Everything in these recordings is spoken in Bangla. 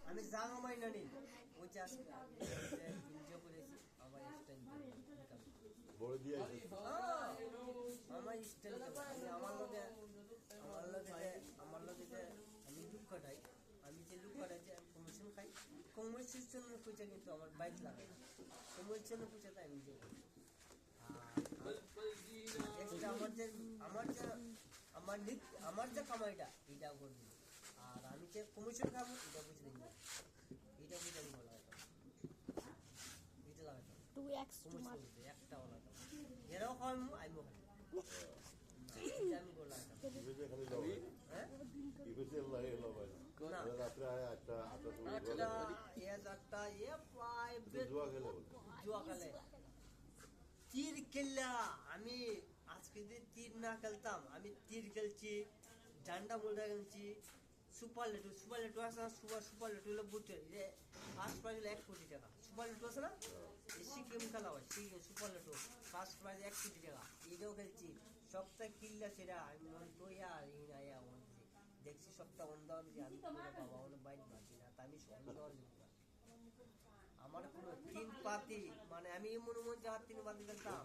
আমি জামাই না নিই ওই যে আজকে এনজয় করেছি আমার স্টাইল বড় দিয়ে আমার স্টাইল আমার লগে যে আমি লুক কাটাই আমি যে লুক কাটাই যে কমিশন খাই কমিশনের পয়সা কিন্তু আমার বাইক লাগে না কমিশনের পয়সাটা আমি যে আমার যে কামাইটা এটা করবি আর আমি যে কমিশন খাবো এটা বুঝে দিই এটা বুঝে আমি বলা হতো এটা লাগাতাম কমিশন একটা লাগাতাম এরাও খাওয়াবো আমিও খাই আমি বলা রাত্রে আটটা জুয়া খেলে তীর খেললা আমি আজকে যদি তীর না খেলতাম আমি তীর খেলছি ডান্ডা মোল্ডা খেলছি সুপার লেটু আছে না সুপার লেটু হলো বুটে যে ফার্স্ট প্রাইজ হলো 1 কোটি টাকা সুপার লেটু আছে না সিকিম খেলা হয় Sikkim super Letu first prize 1 কোটি টাকা এটাও খেলছি সপ্তাহে কিল্লা সেরা আমি মনে তো আর দেখছি সপ্তাহ অন্ধ যে আমি বাবা অনেক বাইক বাঁচি না তা আমি অন্ধ আমার কোনো তিন পাতি মানে আমি মনে মনে যাওয়ার 3 পাতি খেলতাম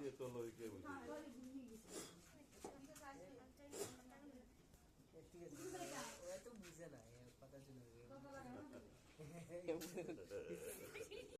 ঠিক আছে ও এত বুঝে না কথা শুনে